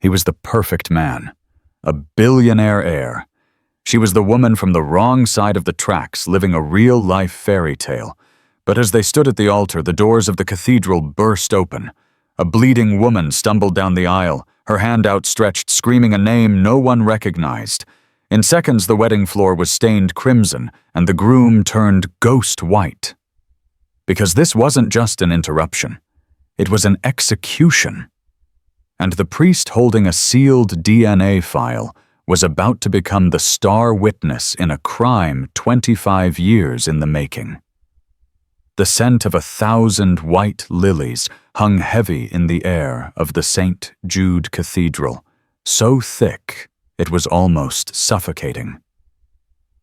He was the perfect man, a billionaire heir. She was the woman from the wrong side of the tracks, living a real-life fairy tale. But as they stood at the altar, the doors of the cathedral burst open. A bleeding woman stumbled down the aisle, her hand outstretched, screaming a name no one recognized. In seconds, the wedding floor was stained crimson, and the groom turned ghost white. Because this wasn't just an interruption. It was an execution. And the priest holding a sealed DNA file was about to become the star witness in a crime 25 years in the making. The scent of 1,000 white lilies hung heavy in the air of the St. Jude Cathedral, so thick it was almost suffocating.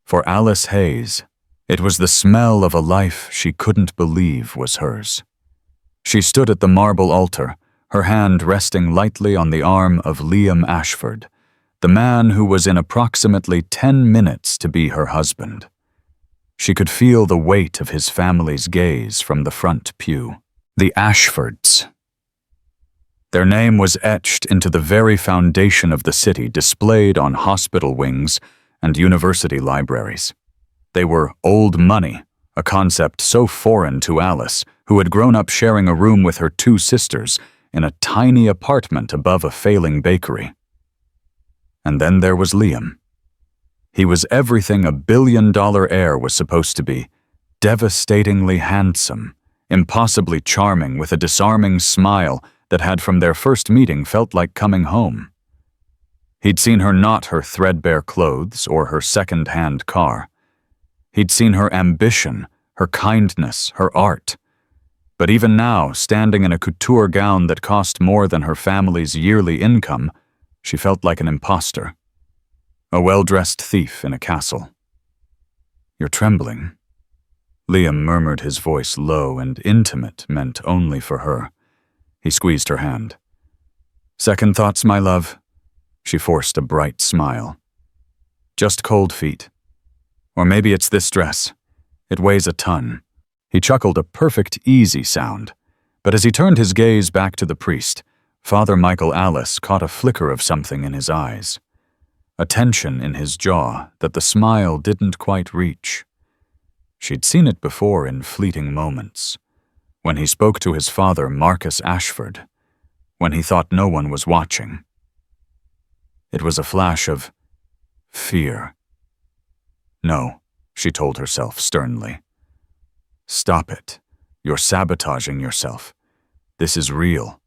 For Alice Hayes, it was the smell of a life she couldn't believe was hers. She stood at the marble altar, her hand resting lightly on the arm of Liam Ashford, the man who was in approximately 10 minutes to be her husband. She could feel the weight of his family's gaze from the front pew. The Ashfords. Their name was etched into the very foundation of the city, displayed on hospital wings and university libraries. They were old money, a concept so foreign to Alice, who had grown up sharing a room with her 2 sisters in a tiny apartment above a failing bakery. And then there was Liam. He was everything a billion-dollar heir was supposed to be, devastatingly handsome, impossibly charming, with a disarming smile that had from their first meeting felt like coming home. He'd seen her not her threadbare clothes or her second-hand car. He'd seen her ambition, her kindness, her art. But even now, standing in a couture gown that cost more than her family's yearly income, she felt like an imposter. A well-dressed thief in a castle. "You're trembling." Liam murmured, his voice low and intimate, meant only for her. He squeezed her hand. "Second thoughts, my love?" She forced a bright smile. "Just cold feet. Or maybe it's this dress. It weighs a ton." He chuckled, a perfect, easy sound. But as he turned his gaze back to the priest, Father Michael Alice caught a flicker of something in his eyes. A tension in his jaw that the smile didn't quite reach. She'd seen it before in fleeting moments. When he spoke to his father, Marcus Ashford. When he thought no one was watching. It was a flash of fear. "No," she told herself sternly. "Stop it. You're sabotaging yourself. This is real.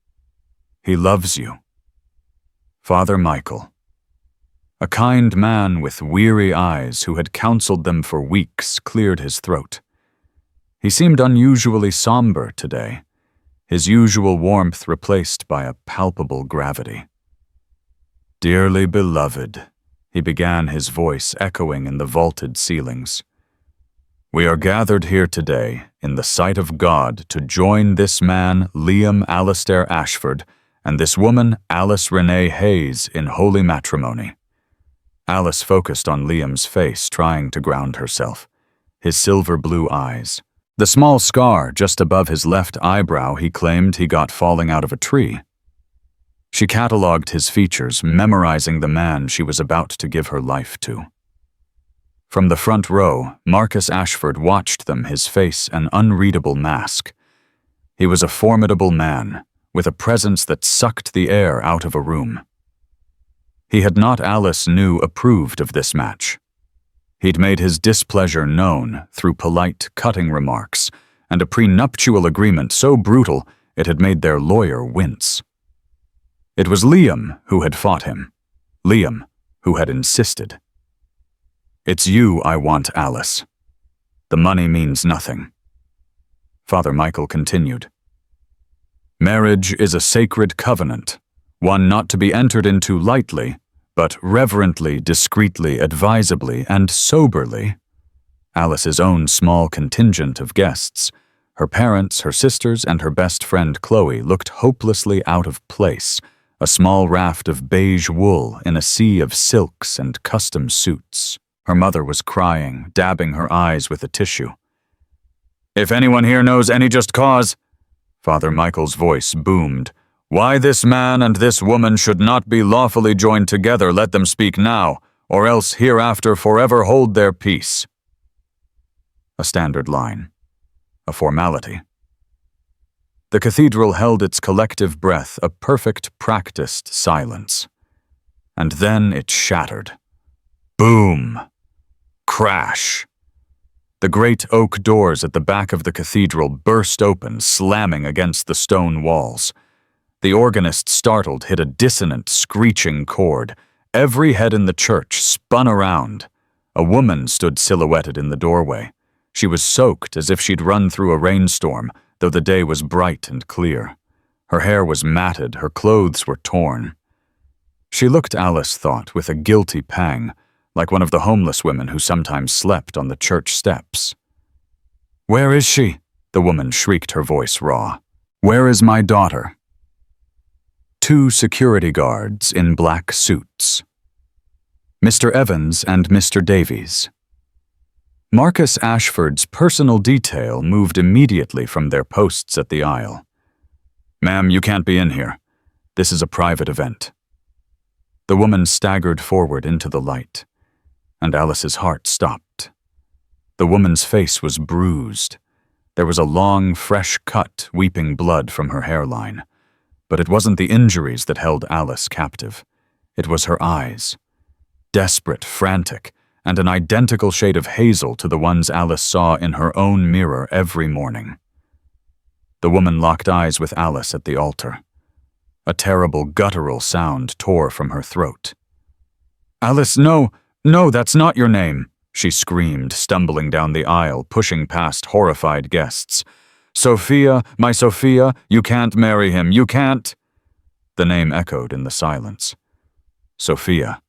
He loves you." Father Michael. A kind man with weary eyes who had counseled them for weeks cleared his throat. He seemed unusually somber today, his usual warmth replaced by a palpable gravity. "Dearly beloved," he began, his voice echoing in the vaulted ceilings. "We are gathered here today, in the sight of God, to join this man, Liam Alastair Ashford, and this woman, Alice Renee Hayes, in holy matrimony." Alice focused on Liam's face, trying to ground herself. His silver blue eyes. The small scar just above his left eyebrow he claimed he got falling out of a tree. She catalogued his features, memorizing the man she was about to give her life to. From the front row, Marcus Ashford watched them, his face an unreadable mask. He was a formidable man, with a presence that sucked the air out of a room. He had not, Alice knew, approved of this match. He'd made his displeasure known through polite, cutting remarks, and a prenuptial agreement so brutal it had made their lawyer wince. It was Liam who had fought him. Liam who had insisted. "It's you I want, Alice. The money means nothing." Father Michael continued. "Marriage is a sacred covenant, one not to be entered into lightly, but reverently, discreetly, advisably, and soberly." Alice's own small contingent of guests, her parents, her sisters, and her best friend Chloe, looked hopelessly out of place, a small raft of beige wool in a sea of silks and custom suits. Her mother was crying, dabbing her eyes with a tissue. "If anyone here knows any just cause," Father Michael's voice boomed, Why this man and this woman should not be lawfully joined together, let them speak now, or else hereafter forever hold their peace. A standard line. A formality. The cathedral held its collective breath, a perfect, practiced silence. And then it shattered. Boom! Crash! The great oak doors at the back of the cathedral burst open, slamming against the stone walls. The organist, startled, hit a dissonant, screeching chord. Every head in the church spun around. A woman stood silhouetted in the doorway. She was soaked as if she'd run through a rainstorm, though the day was bright and clear. Her hair was matted, her clothes were torn. She looked, Alice thought, with a guilty pang, like one of the homeless women who sometimes slept on the church steps. "Where is she?" the woman shrieked, her voice raw. "Where is my daughter?" Two security guards in black suits. Mr. Evans and Mr. Davies. Marcus Ashford's personal detail moved immediately from their posts at the aisle. "Ma'am, you can't be in here. This is a private event." The woman staggered forward into the light, and Alice's heart stopped. The woman's face was bruised. There was a long, fresh cut weeping blood from her hairline. But it wasn't the injuries that held Alice captive. It was her eyes. Desperate, frantic, and an identical shade of hazel to the ones Alice saw in her own mirror every morning. The woman locked eyes with Alice at the altar. A terrible guttural sound tore from her throat. "Alice, no, that's not your name," she screamed, stumbling down the aisle, pushing past horrified guests. "Sophia, my Sophia, you can't marry him, you can't." The name echoed in the silence. Sophia.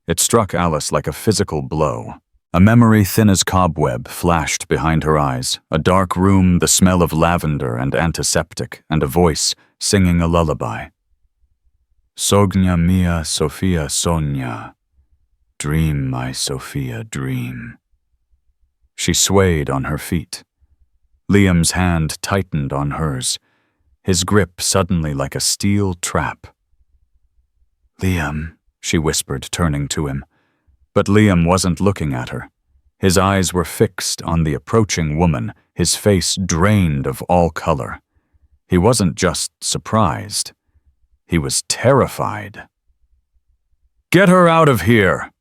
It struck Alice like a physical blow. A memory thin as cobweb flashed behind her eyes, a dark room, the smell of lavender and antiseptic, and a voice singing a lullaby. "Sogna mia Sophia sogna. Dream, my Sophia, dream." She swayed on her feet. Liam's hand tightened on hers, his grip suddenly like a steel trap. "Liam," she whispered, turning to him. But Liam wasn't looking at her. His eyes were fixed on the approaching woman, his face drained of all color. He wasn't just surprised. He was terrified. "Get her out of here!"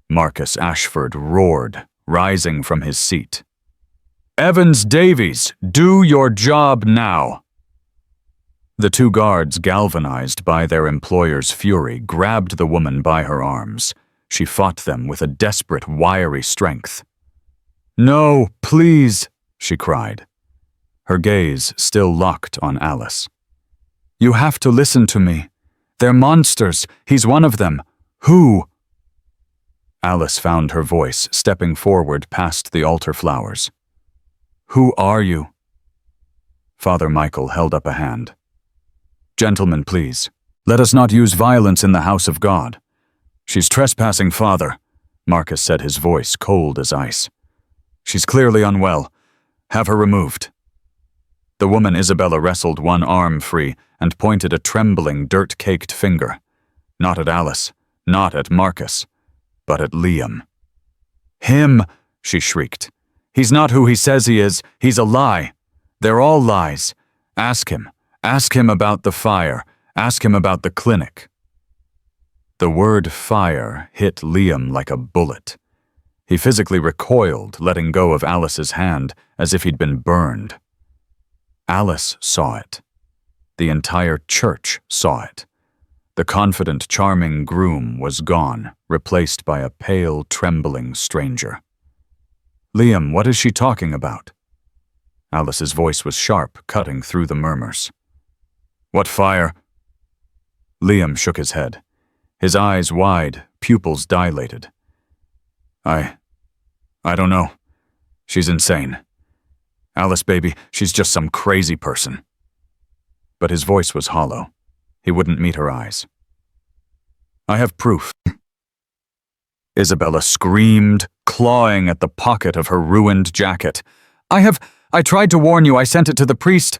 Marcus Ashford roared, rising from his seat. "Evans, Davies, do your job now!" The two guards, galvanized by their employer's fury, grabbed the woman by her arms. She fought them with a desperate, wiry strength. "No, please," she cried. Her gaze still locked on Alice. "You have to listen to me. They're monsters. He's one of them. Who?" Alice found her voice, stepping forward past the altar flowers. "Who are you?" Father Michael held up a hand. "Gentlemen, please, let us not use violence in the house of God." "She's trespassing, Father," Marcus said, his voice cold as ice. "She's clearly unwell. Have her removed." The woman Isabella wrestled one arm free and pointed a trembling, dirt-caked finger. Not at Alice, not at Marcus, but at Liam. "Him!" she shrieked. "He's not who he says he is. He's a lie. They're all lies. Ask him. Ask him about the fire. Ask him about the clinic." The word fire hit Liam like a bullet. He physically recoiled, letting go of Alice's hand as if he'd been burned. Alice saw it. The entire church saw it. The confident, charming groom was gone, replaced by a pale, trembling stranger. "Liam, what is she talking about?" Alice's voice was sharp, cutting through the murmurs. "What fire?" Liam shook his head, his eyes wide, pupils dilated. I don't know. She's insane. Alice, baby, she's just some crazy person." But his voice was hollow. He wouldn't meet her eyes. "I have proof." Isabella screamed, clawing at the pocket of her ruined jacket. I tried to warn you, I sent it to the priest."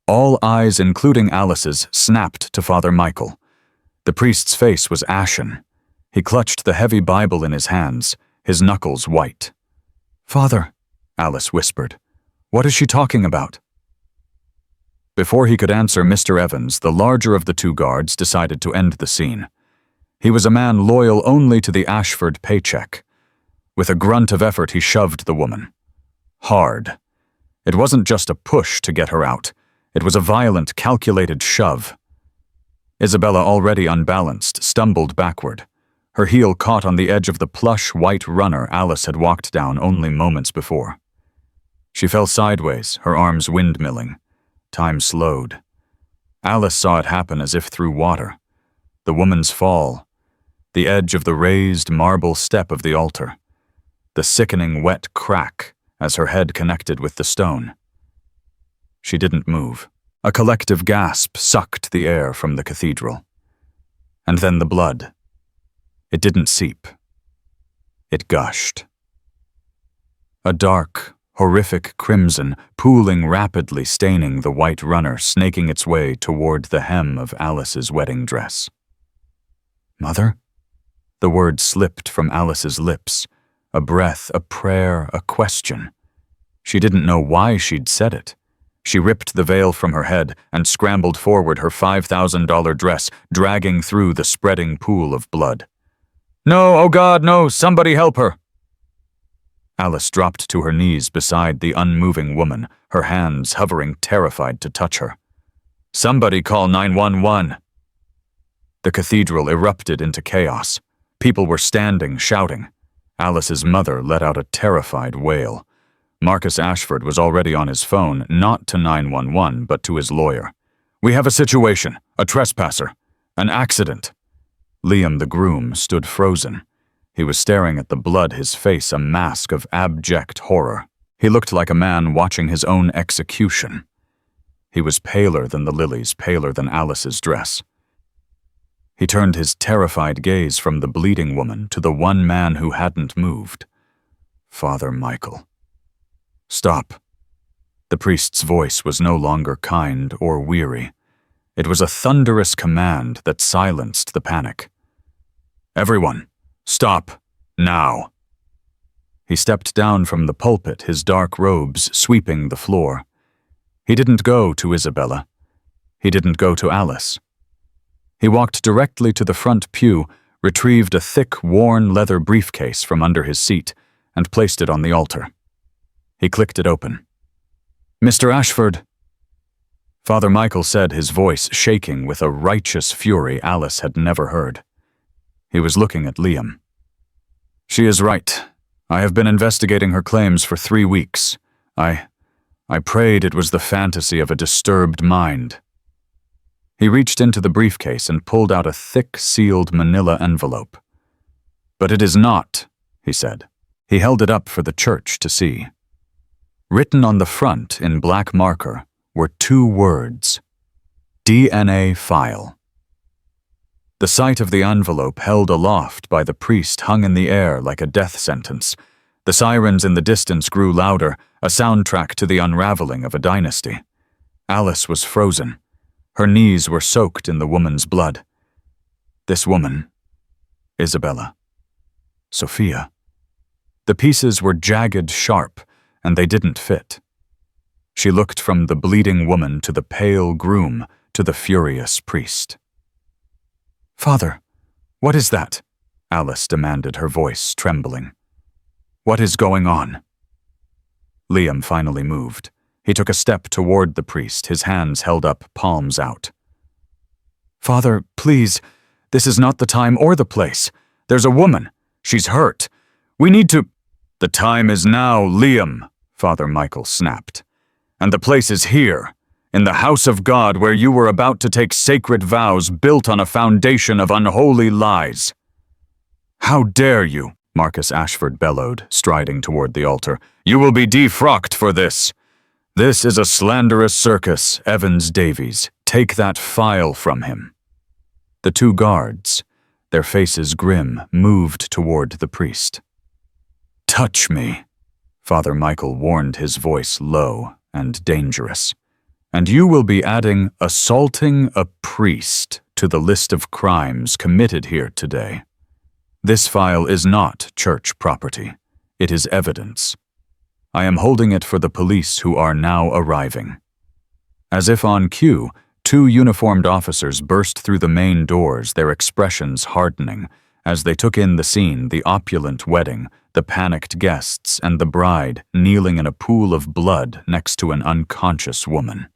All eyes, including Alice's, snapped to Father Michael. The priest's face was ashen. He clutched the heavy Bible in his hands, his knuckles white. "Father," Alice whispered, "what is she talking about?" Before he could answer Mr. Evans, the larger of the two guards decided to end the scene. He was a man loyal only to the Ashford paycheck. With a grunt of effort, he shoved the woman. Hard. It wasn't just a push to get her out. It was a violent, calculated shove. Isabella, already unbalanced, stumbled backward. Her heel caught on the edge of the plush white runner Alice had walked down only moments before. She fell sideways, her arms windmilling. Time slowed. Alice saw it happen as if through water. The woman's fall. The edge of the raised marble step of the altar. The sickening wet crack as her head connected with the stone. She didn't move. A collective gasp sucked the air from the cathedral. And then the blood. It didn't seep. It gushed. A dark, horrific crimson, pooling rapidly, staining the white runner, snaking its way toward the hem of Alice's wedding dress. "Mother?" The word slipped from Alice's lips. A breath, a prayer, a question. She didn't know why she'd said it. She ripped the veil from her head and scrambled forward, her $5,000 dress dragging through the spreading pool of blood. "No, oh God, no, somebody help her!" Alice dropped to her knees beside the unmoving woman, her hands hovering, terrified to touch her. "Somebody call 911. The cathedral erupted into chaos. People were standing, shouting. Alice's mother let out a terrified wail. Marcus Ashford was already on his phone, not to 911, but to his lawyer. "We have a situation, a trespasser, an accident." Liam, the groom, stood frozen. He was staring at the blood, his face a mask of abject horror. He looked like a man watching his own execution. He was paler than the lilies, paler than Alice's dress. He turned his terrified gaze from the bleeding woman to the one man who hadn't moved. Father Michael. "Stop." The priest's voice was no longer kind or weary. It was a thunderous command that silenced the panic. "Everyone, stop, now." He stepped down from the pulpit, his dark robes sweeping the floor. He didn't go to Isabella. He didn't go to Alice. He walked directly to the front pew, retrieved a thick, worn leather briefcase from under his seat, and placed it on the altar. He clicked it open. "Mr. Ashford." Father Michael said, his voice shaking with a righteous fury Alice had never heard. He was looking at Liam. "She is right. I have been investigating her claims for 3 weeks. I prayed it was the fantasy of a disturbed mind." He reached into the briefcase and pulled out a thick, sealed manila envelope. "But it is not," he said. He held it up for the church to see. Written on the front in black marker were 2 words: DNA file. The sight of the envelope held aloft by the priest hung in the air like a death sentence. The sirens in the distance grew louder, a soundtrack to the unraveling of a dynasty. Alice was frozen. Her knees were soaked in the woman's blood. This woman, Isabella, Sophia. The pieces were jagged, sharp, and they didn't fit. She looked from the bleeding woman to the pale groom to the furious priest. "Father, what is that?" Alice demanded, her voice trembling. "What is going on?" Liam finally moved. He took a step toward the priest, his hands held up, palms out. "Father, please, this is not the time or the place. There's a woman. She's hurt. We need to—" "The time is now, Liam," Father Michael snapped. "And the place is here, in the house of God where you were about to take sacred vows built on a foundation of unholy lies." "How dare you?" Marcus Ashford bellowed, striding toward the altar. "You will be defrocked for this. This is a slanderous circus, Evans Davies. Take that file from him." The 2 guards, their faces grim, moved toward the priest. "Touch me," Father Michael warned, his voice low and dangerous. And you will be adding assaulting a priest to the list of crimes committed here today. This file is not church property. It is evidence. I am holding it for the police who are now arriving." As if on cue, 2 uniformed officers burst through the main doors, their expressions hardening, as they took in the scene, the opulent wedding, the panicked guests, and the bride kneeling in a pool of blood next to an unconscious woman.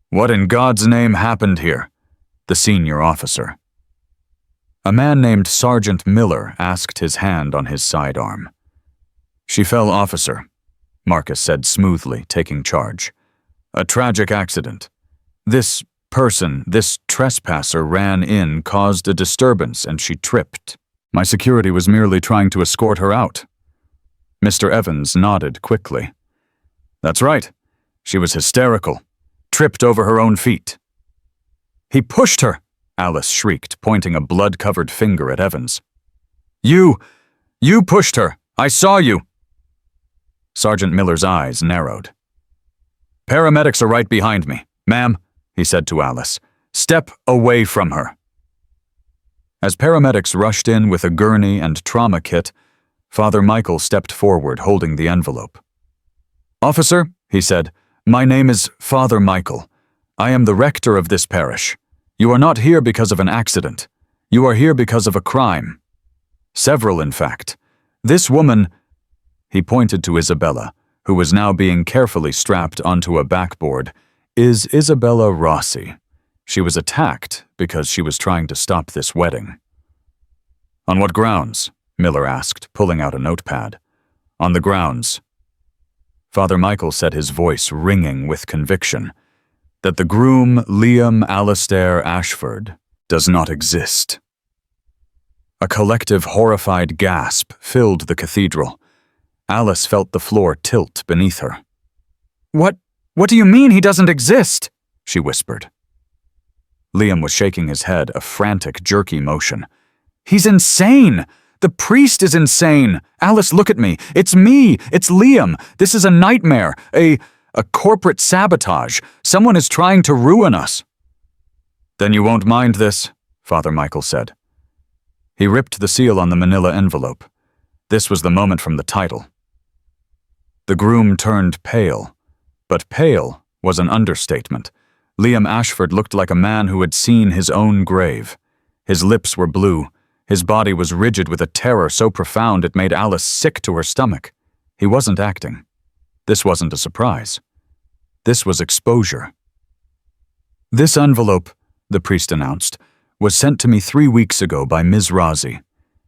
"What in God's name happened here?" The senior officer. A man named Sergeant Miller asked, his hand on his sidearm. "She fell, officer," Marcus said smoothly, taking charge. "A tragic accident. This person, this trespasser ran in, caused a disturbance, and she tripped. My security was merely trying to escort her out." Mr. Evans nodded quickly. "That's right. She was hysterical. Tripped over her own feet." "He pushed her!" Alice shrieked, pointing a blood-covered finger at Evans. You pushed her! I saw you!" Sergeant Miller's eyes narrowed. "Paramedics are right behind me. Ma'am," he said to Alice, "step away from her." As paramedics rushed in with a gurney and trauma kit, Father Michael stepped forward, holding the envelope. "Officer," he said, "my name is Father Michael. I am the rector of this parish. You are not here because of an accident. You are here because of a crime. Several, in fact. This woman—" He pointed to Isabella, who was now being carefully strapped onto a backboard. "Is Isabella Rossi. She was attacked because she was trying to stop this wedding." "On what grounds?" Miller asked, pulling out a notepad. "On the grounds," Father Michael said, his voice ringing with conviction, "that the groom, Liam Alastair Ashford, does not exist." A collective horrified gasp filled the cathedral. Alice felt the floor tilt beneath her. What do you mean he doesn't exist?" she whispered. Liam was shaking his head, a frantic, jerky motion. "He's insane! The priest is insane! Alice, look at me! It's me! It's Liam! This is a nightmare! A corporate sabotage! Someone is trying to ruin us!" "Then you won't mind this," Father Michael said. He ripped the seal on the manila envelope. This was the moment from the title. The groom turned pale, but pale was an understatement. Liam Ashford looked like a man who had seen his own grave. His lips were blue. His body was rigid with a terror so profound it made Alice sick to her stomach. He wasn't acting. This wasn't a surprise. This was exposure. "This envelope," the priest announced, "was sent to me 3 weeks ago by Ms. Rossi.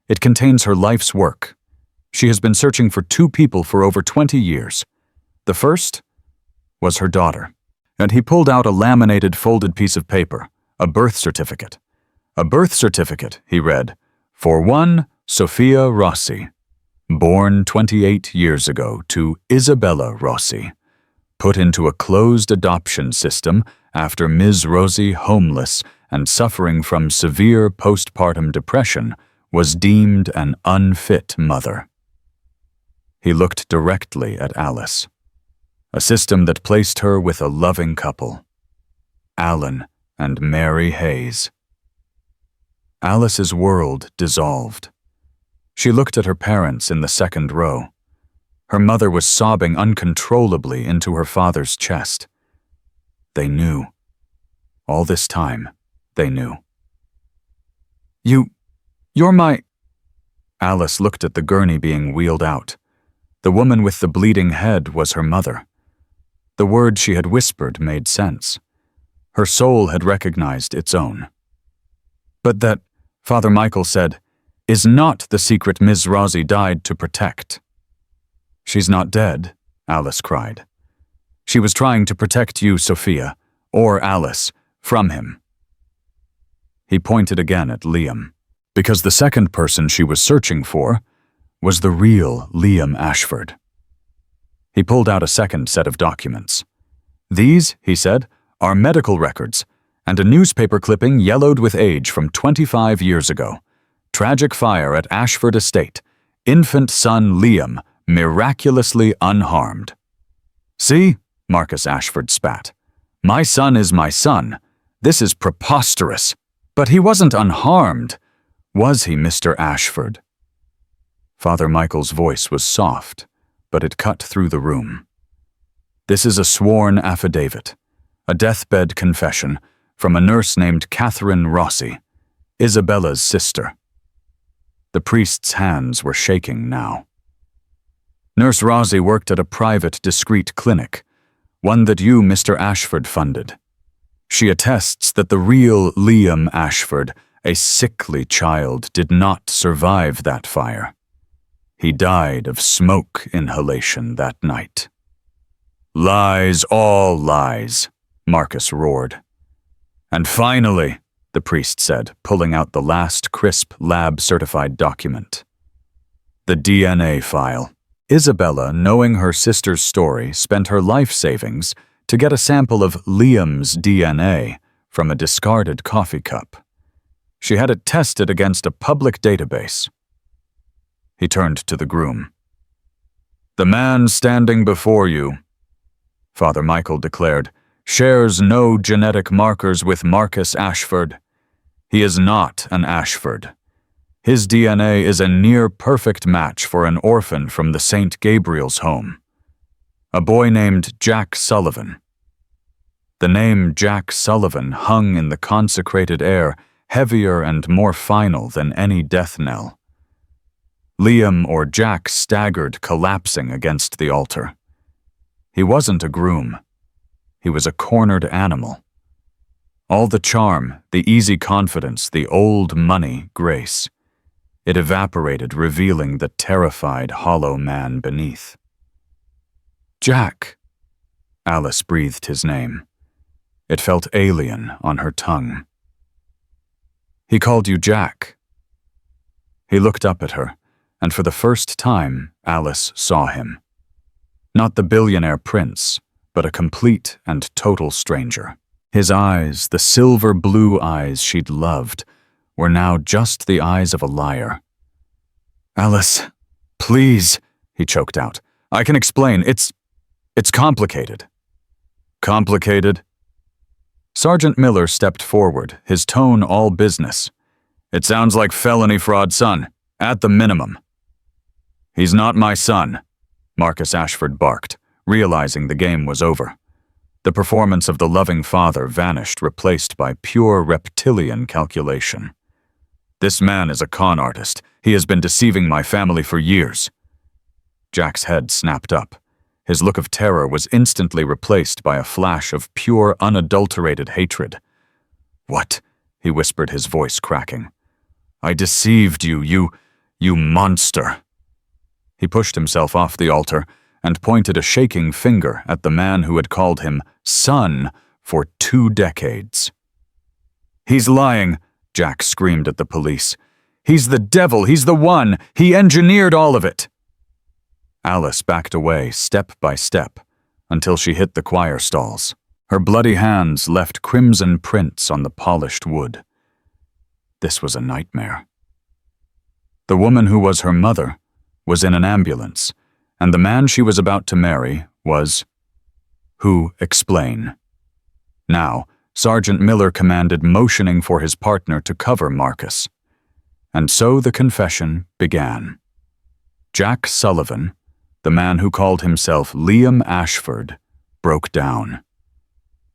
It contains her life's work. She has been searching for 2 people for over 20 years. The first was her daughter." And he pulled out a laminated, folded piece of paper, a birth certificate. "A birth certificate," he read, "for one Sophia Rossi, born 28 years ago to Isabella Rossi, put into a closed adoption system after Ms. Rossi, homeless and suffering from severe postpartum depression, was deemed an unfit mother." He looked directly at Alice. A system that placed her with a loving couple, Alan and Mary Hayes. Alice's world dissolved. She looked at her parents in the second row. Her mother was sobbing uncontrollably into her father's chest. They knew. All this time, they knew. You're my—" Alice looked at the gurney being wheeled out. The woman with the bleeding head was her mother. The words she had whispered made sense. Her soul had recognized its own. "But that," Father Michael said, "is not the secret Ms. Rossi died to protect." "She's not dead," Alice cried. "She was trying to protect you, Sophia, or Alice, from him." He pointed again at Liam, because the second person she was searching for was the real Liam Ashford. He pulled out a second set of documents. "These," he said, "are medical records, and a newspaper clipping yellowed with age from 25 years ago. Tragic fire at Ashford Estate. Infant son Liam, miraculously unharmed." "See?" Marcus Ashford spat. My son is my son. This is preposterous. But he wasn't unharmed, was he, Mr. Ashford? Father Michael's voice was soft, but it cut through the room. This is a sworn affidavit, a deathbed confession from a nurse named Catherine Rossi, Isabella's sister. The priest's hands were shaking now. Nurse Rossi worked at a private, discreet clinic, one that you, Mr. Ashford, funded. She attests that the real Liam Ashford, a sickly child, did not survive that fire. He died of smoke inhalation that night. Lies, all lies, Marcus roared. And finally, the priest said, pulling out the last crisp lab-certified document. The DNA file. Isabella, knowing her sister's story, spent her life savings to get a sample of Liam's DNA from a discarded coffee cup. She had it tested against a public database. He turned to the groom. The man standing before you, Father Michael declared, shares no genetic markers with Marcus Ashford. He is not an Ashford. His DNA is a near-perfect match for an orphan from the St. Gabriel's home, a boy named Jack Sullivan. The name Jack Sullivan hung in the consecrated air, heavier and more final than any death knell. Liam or Jack staggered, collapsing against the altar. He wasn't a groom. He was a cornered animal. All the charm, the easy confidence, the old money grace. It evaporated, revealing the terrified, hollow man beneath. Jack. Alice breathed his name. It felt alien on her tongue. He called you Jack. He looked up at her, and for the first time, Alice saw him. Not the billionaire prince, but a complete and total stranger. His eyes, the silver blue eyes she'd loved, were now just the eyes of a liar. Alice, please, he choked out. I can explain. It's complicated. Complicated? Sergeant Miller stepped forward, his tone all business. It sounds like felony fraud, son, at the minimum. He's not my son, Marcus Ashford barked, realizing the game was over. The performance of the loving father vanished, replaced by pure reptilian calculation. This man is a con artist. He has been deceiving my family for years. Jack's head snapped up. His look of terror was instantly replaced by a flash of pure, unadulterated hatred. What? He whispered, his voice cracking. I deceived you, you monster. He pushed himself off the altar and pointed a shaking finger at the man who had called him son for 2 decades. He's lying, Jack screamed at the police. He's the devil, he's the one, he engineered all of it. Alice backed away step by step until she hit the choir stalls. Her bloody hands left crimson prints on the polished wood. This was a nightmare. The woman who was her mother was in an ambulance, and the man she was about to marry was... Who? Explain. Now, Sergeant Miller commanded, motioning for his partner to cover Marcus. And so the confession began. Jack Sullivan, the man who called himself Liam Ashford, broke down.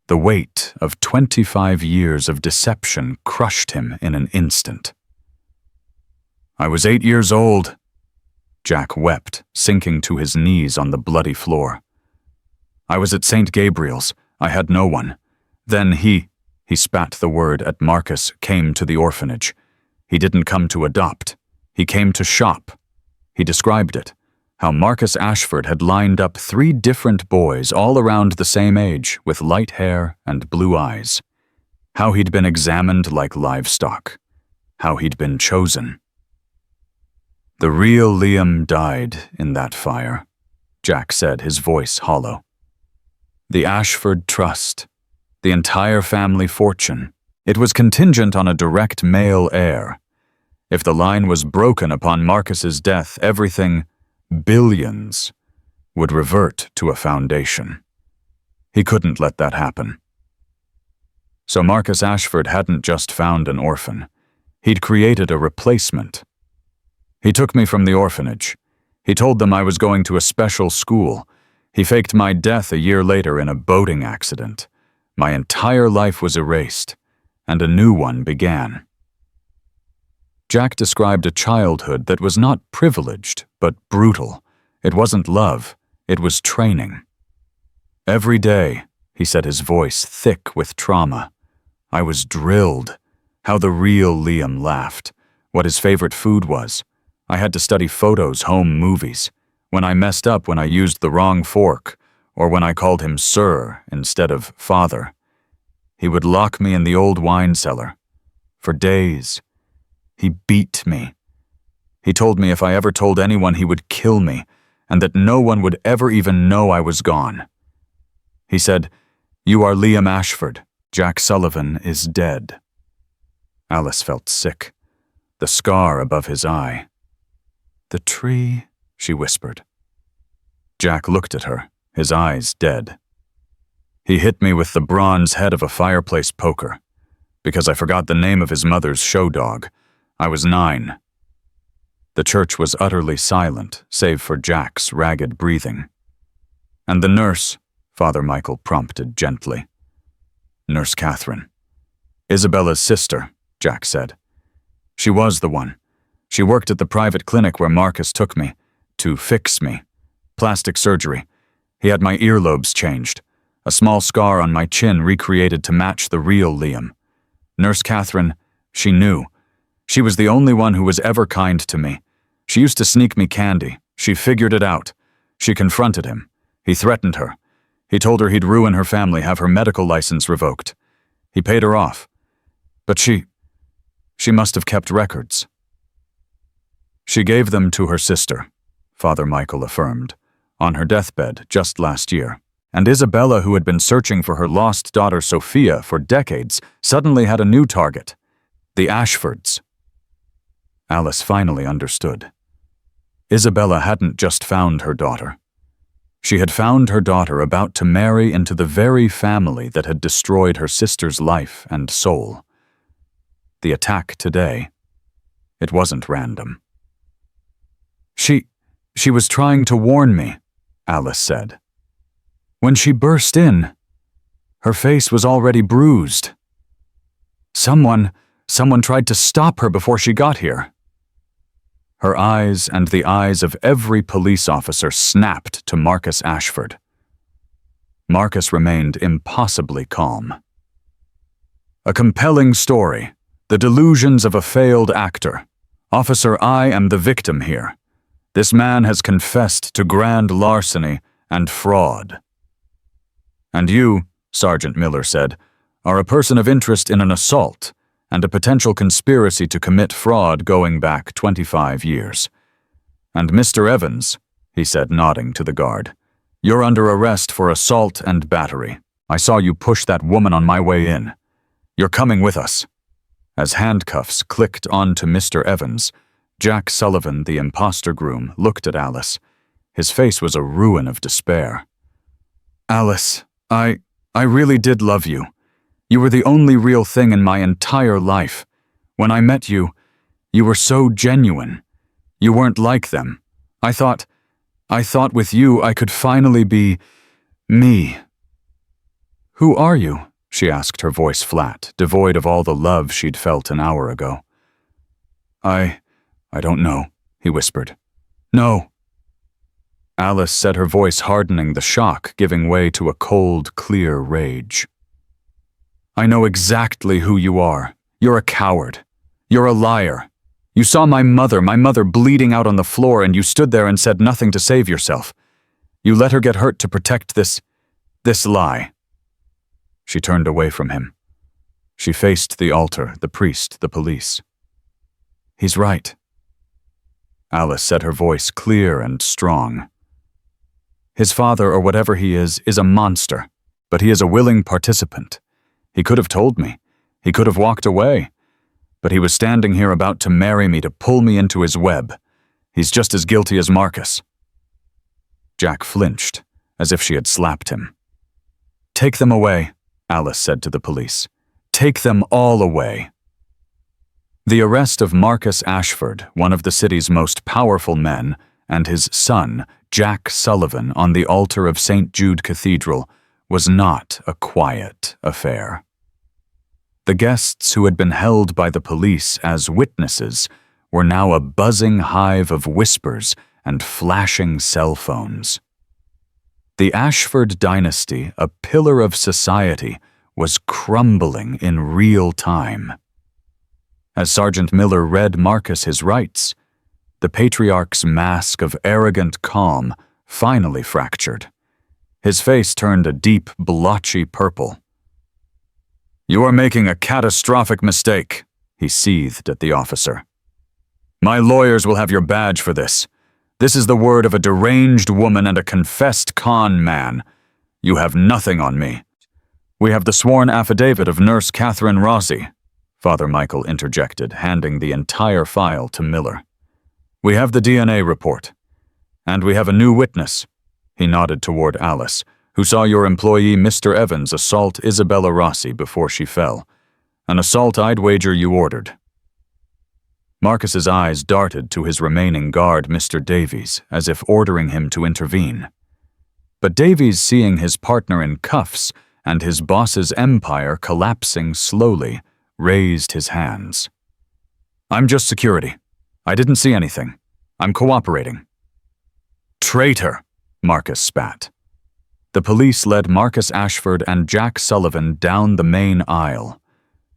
The weight of 25 years of deception crushed him in an instant. I was 8 years old. Jack wept, sinking to his knees on the bloody floor. I was at St. Gabriel's. I had no one. Then he spat the word at Marcus, came to the orphanage. He didn't come to adopt. He came to shop. He described it, how Marcus Ashford had lined up 3 different boys all around the same age with light hair and blue eyes. How he'd been examined like livestock. How he'd been chosen. The real Liam died in that fire, Jack said, his voice hollow. The Ashford Trust, the entire family fortune, it was contingent on a direct male heir. If the line was broken upon Marcus's death, everything, billions, would revert to a foundation. He couldn't let that happen. So Marcus Ashford hadn't just found an orphan. He'd created a replacement. He took me from the orphanage. He told them I was going to a special school. He faked my death a year later in a boating accident. My entire life was erased, and a new one began. Jack described a childhood that was not privileged, but brutal. It wasn't love, it was training. Every day, he said, his voice thick with trauma, I was drilled. How the real Liam laughed, what his favorite food was. I had to study photos, home movies. When I messed up, when I used the wrong fork, or when I called him sir instead of father. He would lock me in the old wine cellar. For days. He beat me. He told me if I ever told anyone he would kill me, and that no one would ever even know I was gone. He said, "You are Liam Ashford. Jack Sullivan is dead." Alice felt sick, the scar above his eye. "The tree," she whispered. Jack looked at her, his eyes dead. He hit me with the bronze head of a fireplace poker, because I forgot the name of his mother's show dog. I was 9. The church was utterly silent, save for Jack's ragged breathing. "And the nurse," Father Michael prompted gently. "Nurse Catherine." "Isabella's sister," Jack said. "She was the one. She worked at the private clinic where Marcus took me, to fix me. Plastic surgery. He had my earlobes changed. A small scar on my chin recreated to match the real Liam. Nurse Catherine, she knew. She was the only one who was ever kind to me. She used to sneak me candy. She figured it out. She confronted him. He threatened her. He told her he'd ruin her family, have her medical license revoked. He paid her off. But she must have kept records." "She gave them to her sister," Father Michael affirmed, "on her deathbed just last year. And Isabella, who had been searching for her lost daughter Sophia for decades, suddenly had a new target. The Ashfords." Alice finally understood. Isabella hadn't just found her daughter. She had found her daughter about to marry into the very family that had destroyed her sister's life and soul. The attack today, it wasn't random. She was trying to warn me," Alice said. "When she burst in, her face was already bruised. Someone tried to stop her before she got here." Her eyes and the eyes of every police officer snapped to Marcus Ashford. Marcus remained impossibly calm. "A compelling story. The delusions of a failed actor. Officer, I am the victim here. This man has confessed to grand larceny and fraud." "And you," Sergeant Miller said, "are a person of interest in an assault and a potential conspiracy to commit fraud going back 25 years. And Mr. Evans," he said, nodding to the guard, "you're under arrest for assault and battery. I saw you push that woman on my way in. You're coming with us." As handcuffs clicked onto Mr. Evans, Jack Sullivan, the imposter groom, looked at Alice. His face was a ruin of despair. "Alice, I really did love you. You were the only real thing in my entire life. When I met you, you were so genuine. You weren't like them. I thought with you I could finally be me." "Who are you?" she asked, her voice flat, devoid of all the love she'd felt an hour ago. I don't know," he whispered. "No." Alice said, her voice hardening, the shock giving way to a cold, clear rage. "I know exactly who you are. You're a coward. You're a liar. You saw my mother bleeding out on the floor, and you stood there and said nothing to save yourself. You let her get hurt to protect this lie." She turned away from him. She faced the altar, the priest, the police. "He's right." Alice said, her voice clear and strong. "His father, or whatever he is a monster, but he is a willing participant. He could have told me. He could have walked away. But he was standing here about to marry me, to pull me into his web. He's just as guilty as Marcus." Jack flinched, as if she had slapped him. "Take them away," Alice said to the police. Take them all away." The arrest of Marcus Ashford, one of the city's most powerful men, and his son, Jack Sullivan, on the altar of St. Jude Cathedral, was not a quiet affair. The guests who had been held by the police as witnesses were now a buzzing hive of whispers and flashing cell phones. The Ashford dynasty, a pillar of society, was crumbling in real time. As Sergeant Miller read Marcus his rights, the patriarch's mask of arrogant calm finally fractured. His face turned a deep, blotchy purple. "You are making a catastrophic mistake," he seethed at the officer. "My lawyers will have your badge for this. This is the word of a deranged woman and a confessed con man. You have nothing on me." "We have the sworn affidavit of Nurse Catherine Rossi," Father Michael interjected, handing the entire file to Miller. "We have the DNA report. And we have a new witness." He nodded toward Alice, "who saw your employee Mr. Evans assault Isabella Rossi before she fell. An assault I'd wager you ordered." Marcus's eyes darted to his remaining guard, Mr. Davies, as if ordering him to intervene. But Davies, seeing his partner in cuffs and his boss's empire collapsing slowly, raised his hands. "I'm just security. I didn't see anything. I'm cooperating." "Traitor!" Marcus spat. The police led Marcus Ashford and Jack Sullivan down the main aisle,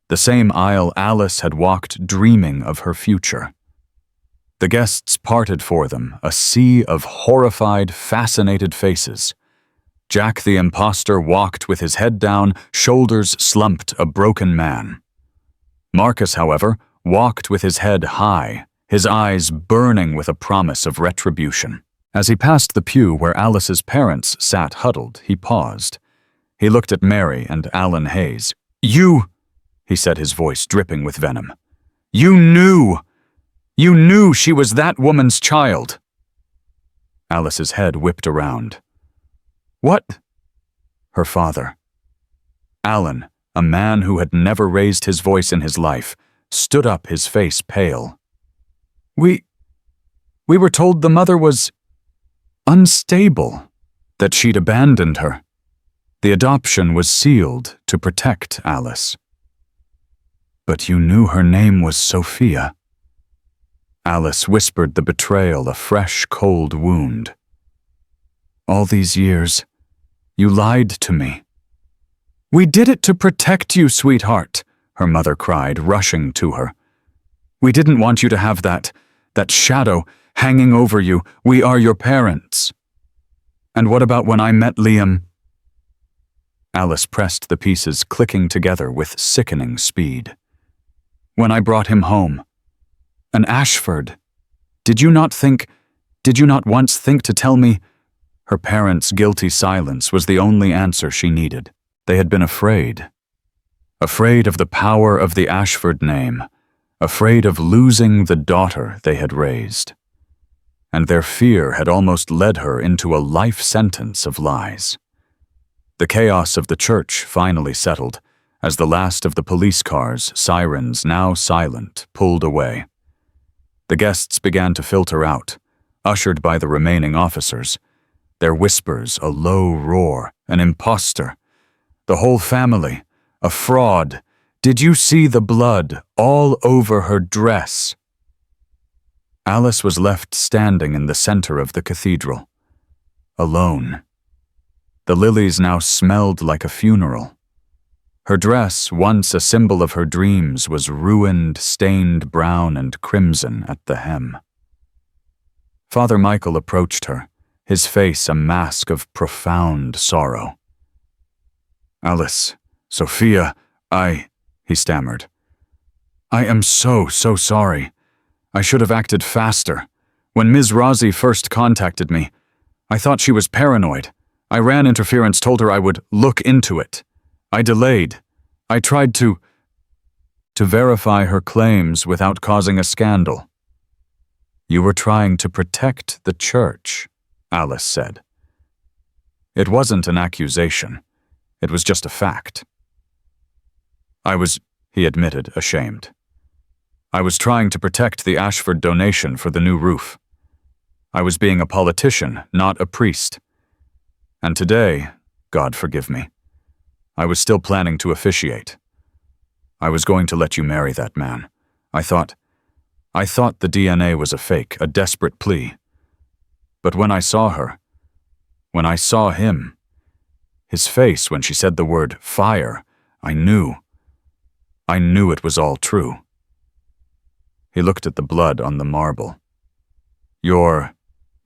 the same aisle Alice had walked dreaming of her future. The guests parted for them, a sea of horrified, fascinated faces. Jack the imposter walked with his head down, shoulders slumped, a broken man. Marcus, however, walked with his head high, his eyes burning with a promise of retribution. As he passed the pew where Alice's parents sat huddled, he paused. He looked at Mary and Alan Hayes. "You," he said, his voice dripping with venom. You knew she was that woman's child." Alice's head whipped around. "What?" Her father. Alan, a man who had never raised his voice in his life, stood up, his face pale. We were told the mother was unstable, that she'd abandoned her. The adoption was sealed to protect Alice." "But you knew her name was Sophia." Alice whispered the betrayal, a fresh, cold wound. "All these years, you lied to me." "We did it to protect you, sweetheart," her mother cried, rushing to her. "We didn't want you to have that shadow hanging over you. We are your parents." "And what about when I met Liam?" Alice pressed the pieces, clicking together with sickening speed. "When I brought him home. An Ashford. Did you not once think to tell me?" Her parents' guilty silence was the only answer she needed. They had been afraid. Afraid of the power of the Ashford name. Afraid of losing the daughter they had raised. And their fear had almost led her into a life sentence of lies. The chaos of the church finally settled, as the last of the police cars, sirens now silent, pulled away. The guests began to filter out, ushered by the remaining officers. Their whispers, a low roar, an impostor. The whole family, a fraud. Did you see the blood all over her dress? Alice was left standing in the center of the cathedral, alone. The lilies now smelled like a funeral. Her dress, once a symbol of her dreams, was ruined, stained brown and crimson at the hem. Father Michael approached her, his face a mask of profound sorrow. "Alice, Sophia, he stammered. "I am so sorry. I should have acted faster. When Ms. Rossi first contacted me, I thought she was paranoid. I ran interference, told her I would look into it. I delayed. I tried to verify her claims without causing a scandal." "You were trying to protect the church," Alice said. It wasn't an accusation. It was just a fact. He admitted, ashamed. I was trying to protect the Ashford donation for the new roof. I was being a politician, not a priest. And today, God forgive me, I was still planning to officiate. I was going to let you marry that man. I thought the DNA was a fake, a desperate plea. But when I saw her, when I saw him, his face when she said the word fire, I knew it was all true. He looked at the blood on the marble. You're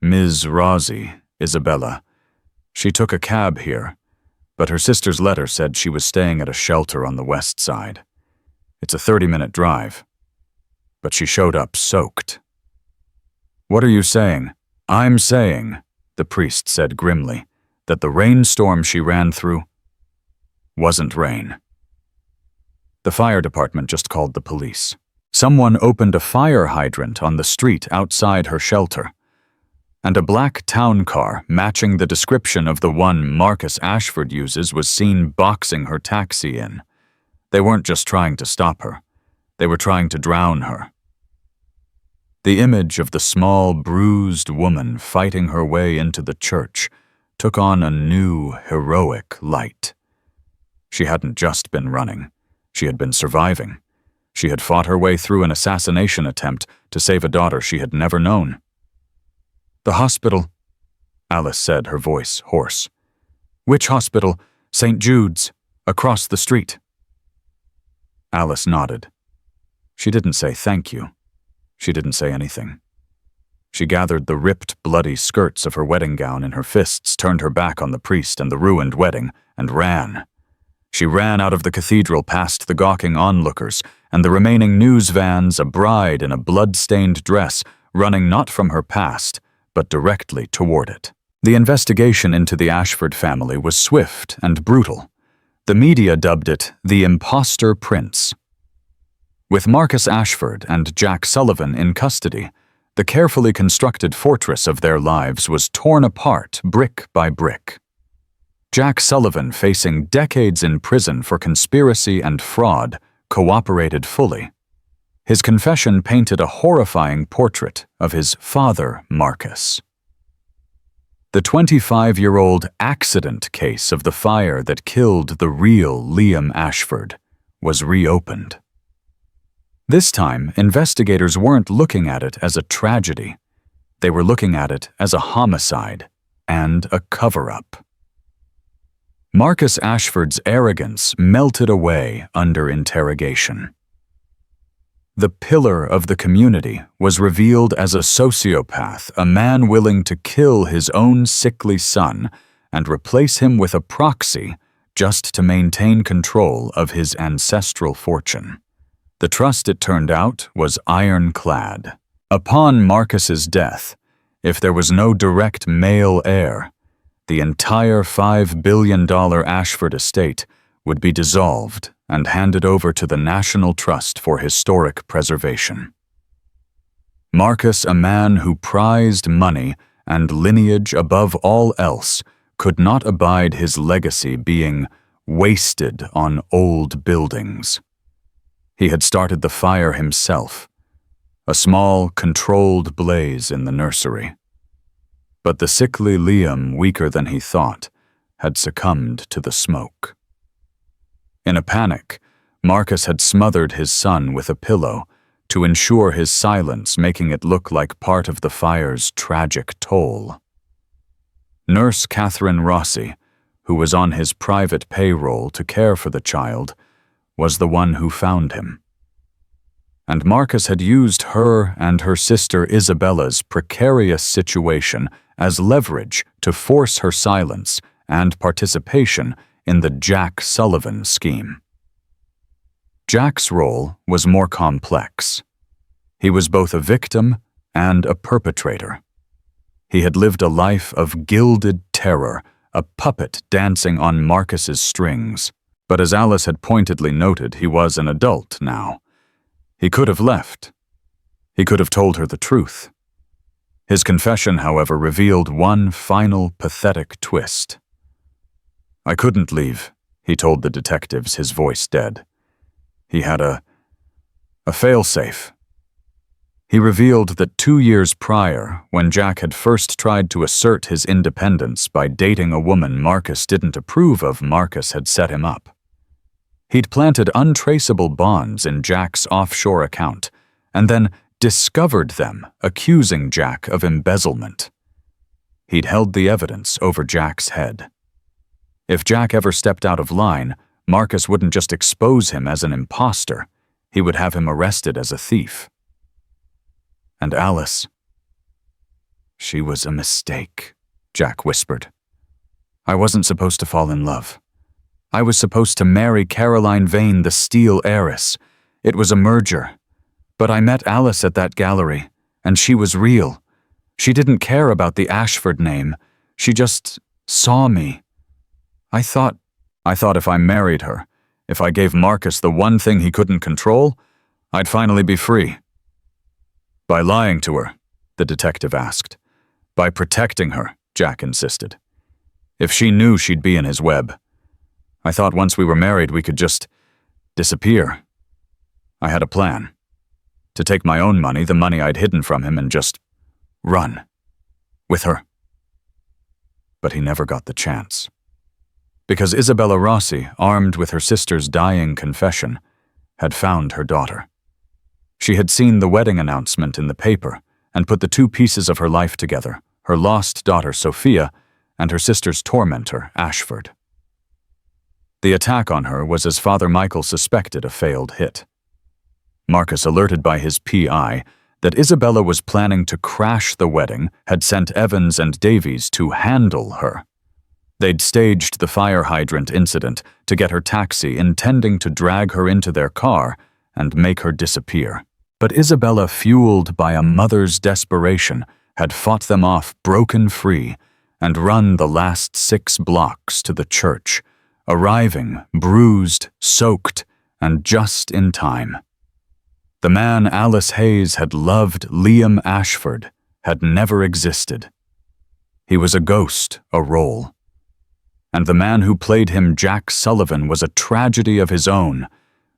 Ms. Rosie, Isabella. She took a cab here, but her sister's letter said she was staying at a shelter on the west side. It's a 30-minute drive. But she showed up soaked. What are you saying? I'm saying, the priest said grimly, that the rainstorm she ran through wasn't rain. The fire department just called the police. Someone opened a fire hydrant on the street outside her shelter, and a black town car matching the description of the one Marcus Ashford uses was seen boxing her taxi in. They weren't just trying to stop her. They were trying to drown her. The image of the small, bruised woman fighting her way into the church took on a new, heroic light. She hadn't just been running. She had been surviving. She had fought her way through an assassination attempt to save a daughter she had never known. The hospital, Alice said, her voice hoarse. Which hospital? St. Jude's, across the street. Alice nodded. She didn't say thank you. She didn't say anything. She gathered the ripped, bloody skirts of her wedding gown in her fists, turned her back on the priest and the ruined wedding, and ran. She ran out of the cathedral past the gawking onlookers and the remaining news vans, a bride in a blood-stained dress, running not from her past, but directly toward it. The investigation into the Ashford family was swift and brutal. The media dubbed it the Imposter Prince. With Marcus Ashford and Jack Sullivan in custody, the carefully constructed fortress of their lives was torn apart brick by brick. Jack Sullivan, facing decades in prison for conspiracy and fraud, cooperated fully. His confession painted a horrifying portrait of his father, Marcus. The 25-year-old accident case of the fire that killed the real Liam Ashford was reopened. This time, investigators weren't looking at it as a tragedy. They were looking at it as a homicide and a cover-up. Marcus Ashford's arrogance melted away under interrogation. The pillar of the community was revealed as a sociopath, a man willing to kill his own sickly son and replace him with a proxy just to maintain control of his ancestral fortune. The trust, it turned out, was ironclad. Upon Marcus's death, if there was no direct male heir, the entire $5 billion Ashford estate would be dissolved and handed over to the National Trust for Historic Preservation. Marcus, a man who prized money and lineage above all else, could not abide his legacy being wasted on old buildings. He had started the fire himself, a small, controlled blaze in the nursery. But the sickly Liam, weaker than he thought, had succumbed to the smoke. In a panic, Marcus had smothered his son with a pillow to ensure his silence, making it look like part of the fire's tragic toll. Nurse Catherine Rossi, who was on his private payroll to care for the child, was the one who found him. And Marcus had used her and her sister Isabella's precarious situation as leverage to force her silence and participation in the Jack Sullivan scheme. Jack's role was more complex. He was both a victim and a perpetrator. He had lived a life of gilded terror, a puppet dancing on Marcus's strings. But as Alice had pointedly noted, he was an adult now. He could have left. He could have told her the truth. His confession, however, revealed one final pathetic twist. I couldn't leave, he told the detectives, his voice dead. He had a failsafe. He revealed that 2 years prior, when Jack had first tried to assert his independence by dating a woman Marcus didn't approve of, Marcus had set him up. He'd planted untraceable bonds in Jack's offshore account, and then discovered them, accusing Jack of embezzlement. He'd held the evidence over Jack's head. If Jack ever stepped out of line, Marcus wouldn't just expose him as an imposter, he would have him arrested as a thief. And Alice, she was a mistake, Jack whispered. I wasn't supposed to fall in love. I was supposed to marry Caroline Vane, the steel heiress. It was a merger. But I met Alice at that gallery, and she was real. She didn't care about the Ashford name. She just saw me. I thought if I married her, if I gave Marcus the one thing he couldn't control, I'd finally be free. By lying to her, the detective asked. By protecting her, Jack insisted. If she knew she'd be in his web. I thought once we were married we could just disappear. I had a plan. To take my own money, the money I'd hidden from him, and just run. With her. But he never got the chance. Because Isabella Rossi, armed with her sister's dying confession, had found her daughter. She had seen the wedding announcement in the paper and put the two pieces of her life together, her lost daughter Sophia and her sister's tormentor Ashford. The attack on her was, as Father Michael suspected, a failed hit. Marcus, alerted by his PI that Isabella was planning to crash the wedding, had sent Evans and Davies to handle her. They'd staged the fire hydrant incident to get her taxi, intending to drag her into their car and make her disappear. But Isabella, fueled by a mother's desperation, had fought them off broken free and run the last 6 blocks to the church, arriving bruised, soaked, and just in time. The man Alice Hayes had loved, Liam Ashford, had never existed. He was a ghost, a role. And the man who played him, Jack Sullivan, was a tragedy of his own,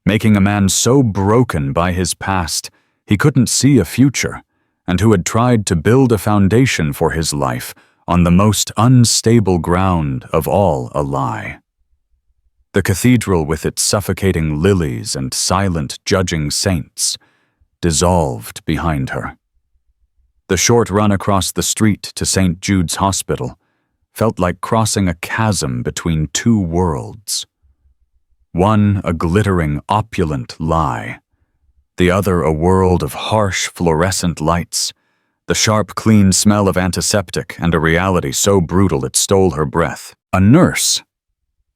making a man so broken by his past he couldn't see a future, and who had tried to build a foundation for his life on the most unstable ground of all a lie. The cathedral, with its suffocating lilies and silent judging saints, dissolved behind her. The short run across the street to St. Jude's Hospital felt like crossing a chasm between 2 worlds. One a glittering, opulent lie, the other a world of harsh fluorescent lights, the sharp, clean smell of antiseptic, and a reality so brutal it stole her breath. A nurse,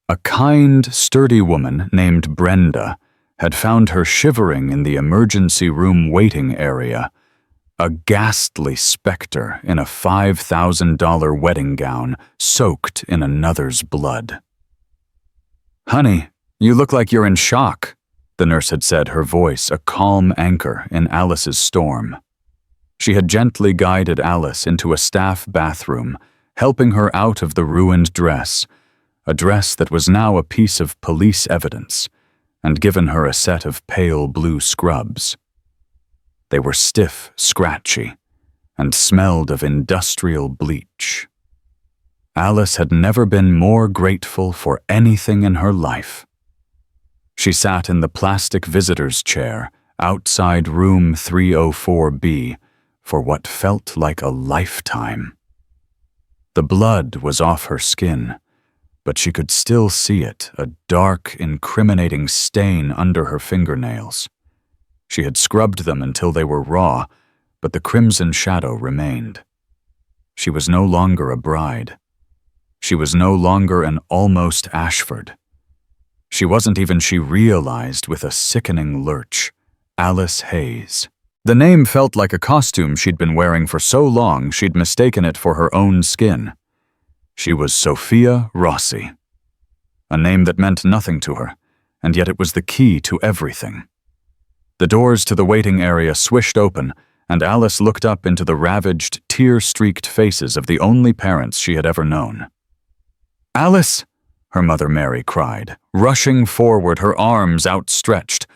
a kind, sturdy woman named Brenda, had found her shivering in the emergency room waiting area, a ghastly specter in a $5,000 wedding gown soaked in another's blood. "Honey, you look like you're in shock," the nurse had said, her voice a calm anchor in Alice's storm. She had gently guided Alice into a staff bathroom, helping her out of the ruined dress, a dress that was now a piece of police evidence, and given her a set of pale blue scrubs. They were stiff, scratchy, and smelled of industrial bleach. Alice had never been more grateful for anything in her life. She sat in the plastic visitor's chair outside room 304B for what felt like a lifetime. The blood was off her skin, but she could still see it, a dark, incriminating stain under her fingernails. She had scrubbed them until they were raw, but the crimson shadow remained. She was no longer a bride. She was no longer an almost Ashford. She wasn't even, she realized with a sickening lurch, Alice Hayes. The name felt like a costume she'd been wearing for so long she'd mistaken it for her own skin. She was Sophia Rossi. A name that meant nothing to her, and yet it was the key to everything. The doors to the waiting area swished open, and Alice looked up into the ravaged, tear-streaked faces of the only parents she had ever known. "Alice!" her mother Mary cried, rushing forward, her arms outstretched.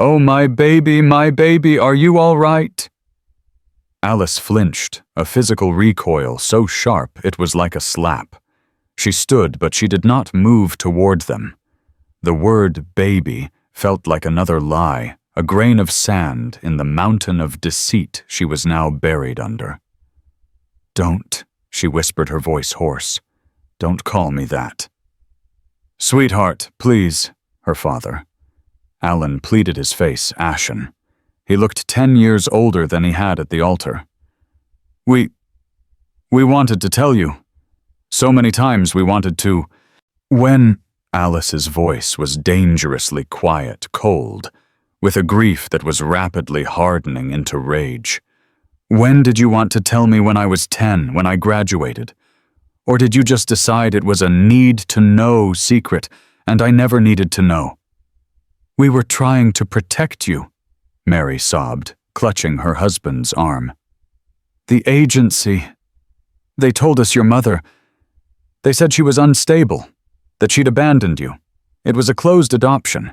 "Oh, my baby, are you all right?" Alice flinched, a physical recoil so sharp it was like a slap. She stood, but she did not move toward them. The word baby felt like another lie, a grain of sand in the mountain of deceit she was now buried under. "Don't," she whispered, her voice hoarse. "Don't call me that." "Sweetheart, please," her father. Alan pleaded, his face ashen. He looked 10 years older than he had at the altar. We wanted to tell you. So many times we wanted to." When Alice's voice was dangerously quiet, cold, with a grief that was rapidly hardening into rage. "When did you want to tell me? When I was 10, when I graduated? Or did you just decide it was a need-to-know secret, and I never needed to know?" "We were trying to protect you," Mary sobbed, clutching her husband's arm. "The agency. They told us your mother. They said she was unstable, that she'd abandoned you. It was a closed adoption.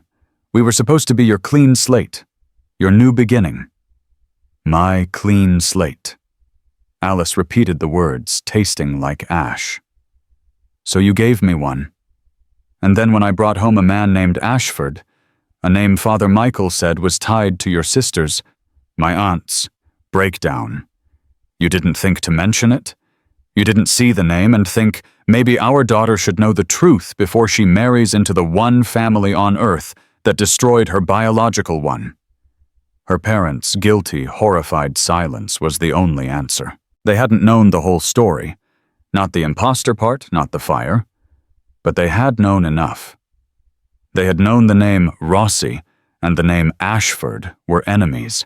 We were supposed to be your clean slate, your new beginning." "My clean slate." Alice repeated the words, tasting like ash. "So you gave me one. And then when I brought home a man named Ashford, a name Father Michael said was tied to your sister's, my aunt's, breakdown, you didn't think to mention it? You didn't see the name and think, maybe our daughter should know the truth before she marries into the one family on earth that destroyed her biological one?" Her parents' guilty, horrified silence was the only answer. They hadn't known the whole story. Not the imposter part, not the fire. But they had known enough. They had known the name Rossi and the name Ashford were enemies.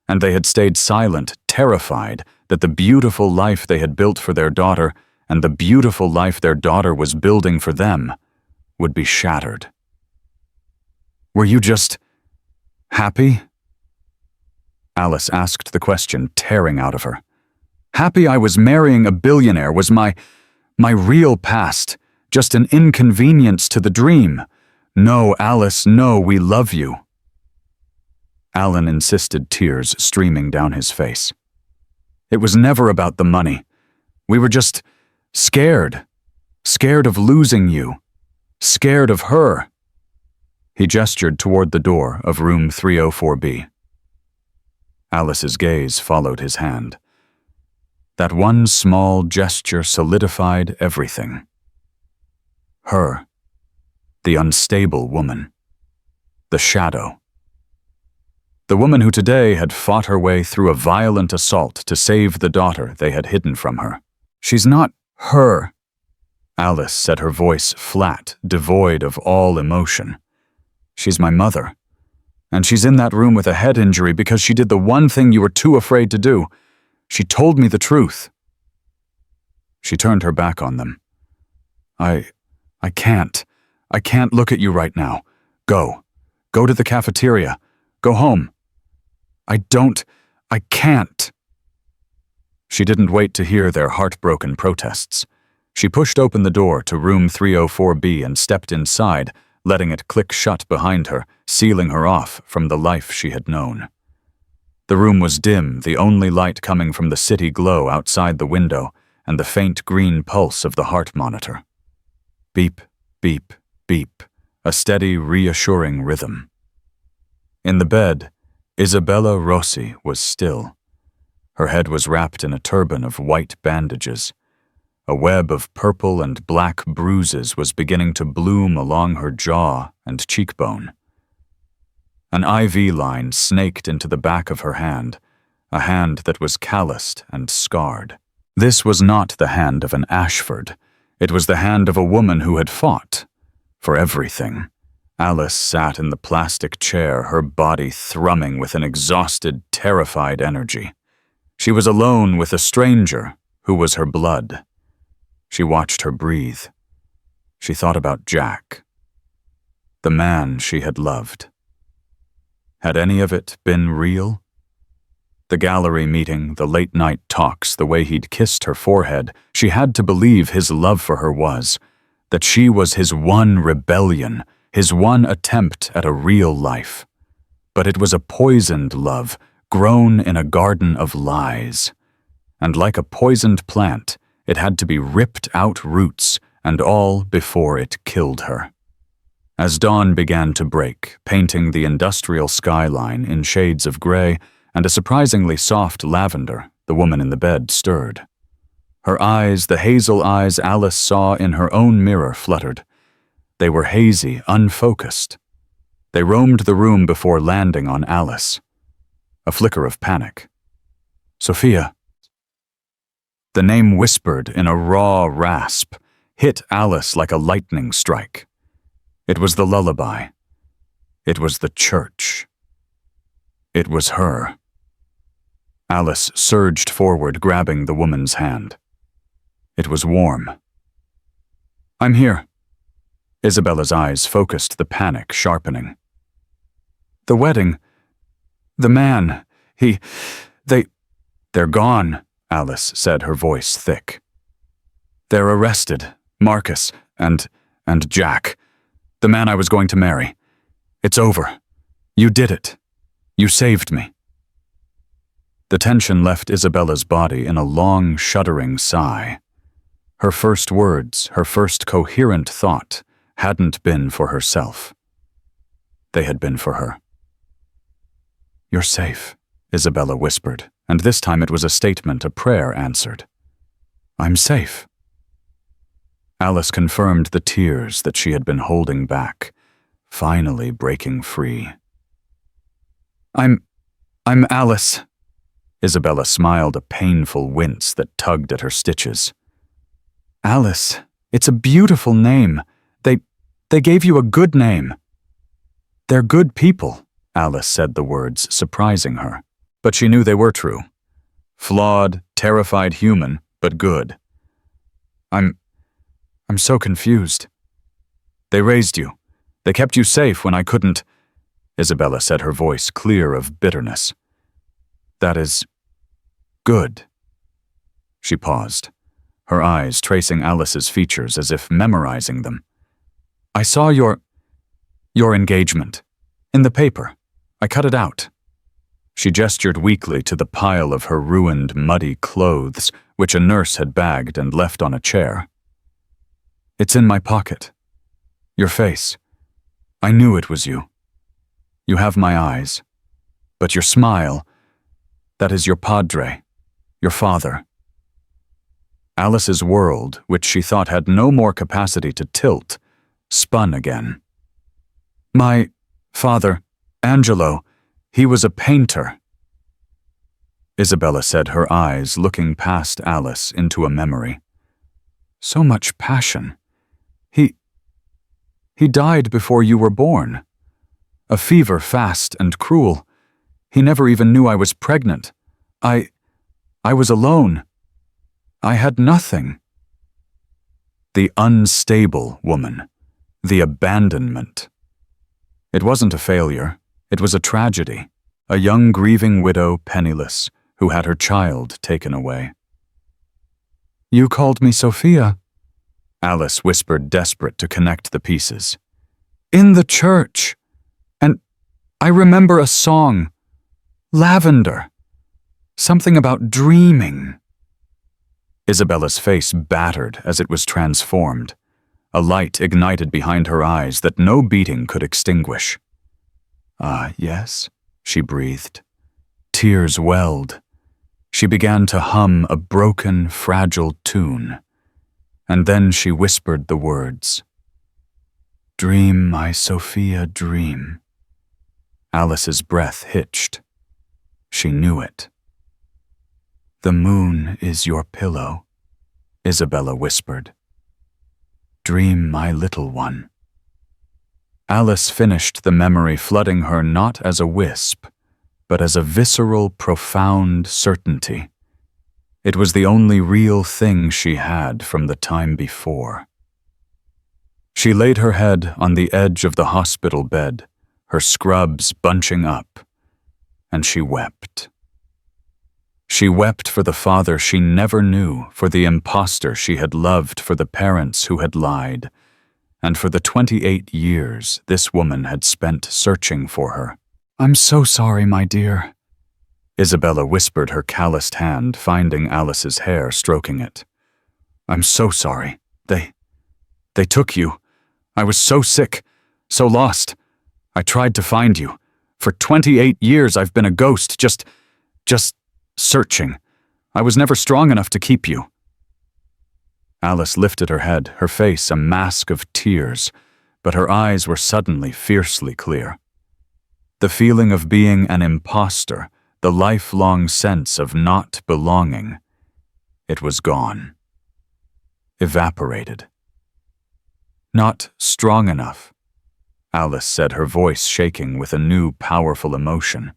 And they had stayed silent, terrified that the beautiful life they had built for their daughter and the beautiful life their daughter was building for them would be shattered. "Were you just happy?" Alice asked the question, tearing out of her. "Happy I was marrying a billionaire was my real past, just an inconvenience to the dream. No, Alice, no, we love you." Alan insisted, tears streaming down his face. "It was never about the money. We were just scared. Scared of losing you. Scared of her." He gestured toward the door of room 304B. Alice's gaze followed his hand. That one small gesture solidified everything. Her. The unstable woman. The shadow. The woman who today had fought her way through a violent assault to save the daughter they had hidden from her. "She's not her," Alice said, her voice flat, devoid of all emotion. "She's my mother. And she's in that room with a head injury because she did the one thing you were too afraid to do. She told me the truth." She turned her back on them. I can't look at you right now. Go. Go to the cafeteria. Go home. I can't." She didn't wait to hear their heartbroken protests. She pushed open the door to room 304B and stepped inside, letting it click shut behind her, sealing her off from the life she had known. The room was dim, the only light coming from the city glow outside the window and the faint green pulse of the heart monitor. Beep, beep, beep, a steady, reassuring rhythm. In the bed, Isabella Rossi was still. Her head was wrapped in a turban of white bandages. A web of purple and black bruises was beginning to bloom along her jaw and cheekbone. An IV line snaked into the back of her hand, a hand that was calloused and scarred. This was not the hand of an Ashford. It was the hand of a woman who had fought. For everything. Alice sat in the plastic chair, her body thrumming with an exhausted, terrified energy. She was alone with a stranger who was her blood. She watched her breathe. She thought about Jack. The man she had loved. Had any of it been real? The gallery meeting, the late-night talks, the way he'd kissed her forehead, she had to believe his love for her was, that she was his one rebellion, his one attempt at a real life. But it was a poisoned love, grown in a garden of lies. And like a poisoned plant, it had to be ripped out roots, and all before it killed her. As dawn began to break, painting the industrial skyline in shades of gray and a surprisingly soft lavender, the woman in the bed stirred. Her eyes, the hazel eyes Alice saw in her own mirror, fluttered. They were hazy, unfocused. They roamed the room before landing on Alice. A flicker of panic. Sophia. The name whispered in a raw rasp, hit Alice like a lightning strike. It was the lullaby. It was the church. It was her. Alice surged forward, grabbing the woman's hand. It was warm. I'm here. Isabella's eyes focused, the panic sharpening. The wedding. The man. They're gone, Alice said, her voice thick. They're arrested. Marcus and Jack. The man I was going to marry. It's over. You did it. You saved me. The tension left Isabella's body in a long, shuddering sigh. Her first words, her first coherent thought, hadn't been for herself. They had been for her. You're safe, Isabella whispered, and this time it was a statement, a prayer answered. I'm safe. Alice confirmed the tears that she had been holding back, finally breaking free. I'm Alice. Isabella smiled, a painful wince that tugged at her stitches. Alice, it's a beautiful name. They gave you a good name. They're good people, Alice said the words, surprising her. But she knew they were true. Flawed, terrified human, but good. I'm so confused. They raised you. They kept you safe when I couldn't, Isabella said, her voice clear of bitterness. That is good. She paused, her eyes tracing Alice's features as if memorizing them. I saw your engagement. In the paper. I cut it out. She gestured weakly to the pile of her ruined, muddy clothes, which a nurse had bagged and left on a chair. It's in my pocket. Your face. I knew it was you. You have my eyes. But your smile, that is your padre, your father. Alice's world, which she thought had no more capacity to tilt, spun again. My father, Angelo, he was a painter. Isabella said, her eyes looking past Alice into a memory. So much passion. He died before you were born. A fever fast and cruel. He never even knew I was pregnant. I was alone. I had nothing. The unstable woman. The abandonment. It wasn't a failure. It was a tragedy. A young grieving widow, penniless, who had her child taken away. You called me Sophia, Alice whispered, desperate to connect the pieces. In the church. And I remember a song. Lavender. Something about dreaming. Isabella's face battered as it was transformed. A light ignited behind her eyes that no beating could extinguish. Ah, yes, she breathed. Tears welled. She began to hum a broken, fragile tune. And then she whispered the words. Dream, my Sophia, dream. Alice's breath hitched. She knew it. The moon is your pillow, Isabella whispered. Dream, my little one. Alice finished the memory, flooding her not as a wisp, but as a visceral, profound certainty. It was the only real thing she had from the time before. She laid her head on the edge of the hospital bed, her scrubs bunching up, and she wept. She wept for the father she never knew, for the impostor she had loved, for the parents who had lied, and for the 28 years this woman had spent searching for her. I'm so sorry, my dear. Isabella whispered, her calloused hand finding Alice's hair, stroking it. I'm so sorry. They took you. I was so sick, so lost. I tried to find you. For 28 years I've been a ghost, just searching. I was never strong enough to keep you. Alice lifted her head, her face a mask of tears, but her eyes were suddenly fiercely clear. The feeling of being an imposter, the lifelong sense of not belonging, it was gone. Evaporated. Not strong enough, Alice said, her voice shaking with a new powerful emotion.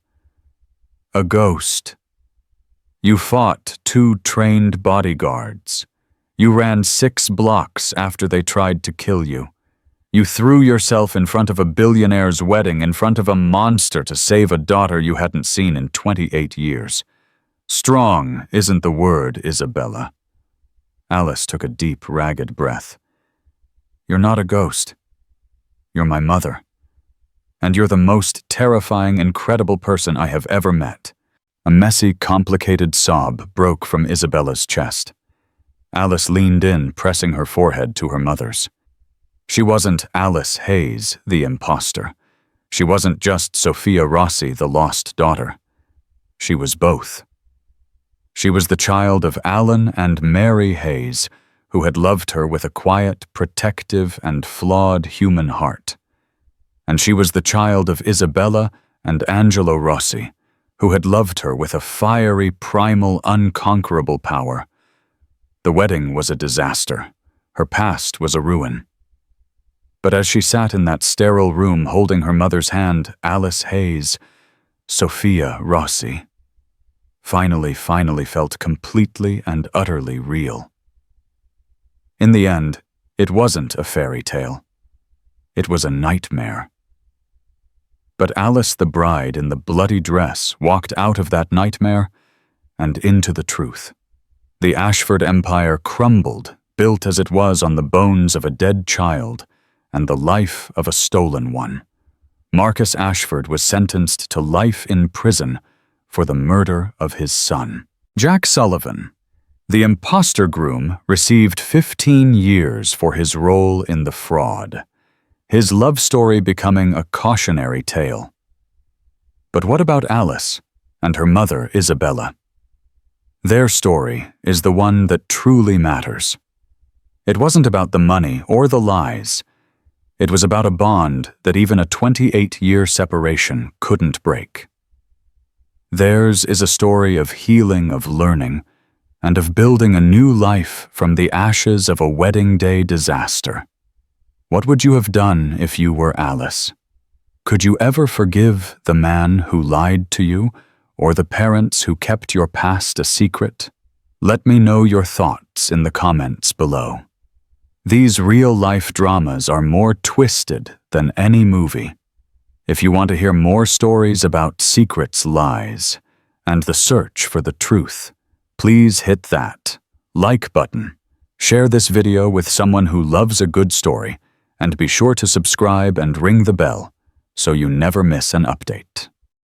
A ghost. You fought 2 trained bodyguards. You ran 6 blocks after they tried to kill you. You threw yourself in front of a billionaire's wedding, in front of a monster to save a daughter you hadn't seen in 28 years. Strong isn't the word, Isabella. Alice took a deep, ragged breath. You're not a ghost. You're my mother. And you're the most terrifying, incredible person I have ever met. A messy, complicated sob broke from Isabella's chest. Alice leaned in, pressing her forehead to her mother's. She wasn't Alice Hayes, the imposter. She wasn't just Sophia Rossi, the lost daughter. She was both. She was the child of Alan and Mary Hayes, who had loved her with a quiet, protective, and flawed human heart. And she was the child of Isabella and Angelo Rossi, who had loved her with a fiery, primal, unconquerable power. The wedding was a disaster. Her past was a ruin. But as she sat in that sterile room holding her mother's hand, Alice Hayes, Sophia Rossi, finally felt completely and utterly real. In the end, it wasn't a fairy tale. It was a nightmare. But Alice the bride in the bloody dress walked out of that nightmare and into the truth. The Ashford Empire crumbled, built as it was on the bones of a dead child and the life of a stolen one. Marcus Ashford was sentenced to life in prison for the murder of his son. Jack Sullivan, the imposter groom, received 15 years for his role in the fraud, his love story becoming a cautionary tale. But what about Alice and her mother, Isabella? Their story is the one that truly matters. It wasn't about the money or the lies. It was about a bond that even a 28-year separation couldn't break. Theirs is a story of healing, of learning, and of building a new life from the ashes of a wedding day disaster. What would you have done if you were Alice? Could you ever forgive the man who lied to you, or the parents who kept your past a secret? Let me know your thoughts in the comments below. These real-life dramas are more twisted than any movie. If you want to hear more stories about secrets, lies, and the search for the truth, please hit that like button, share this video with someone who loves a good story, and be sure to subscribe and ring the bell so you never miss an update.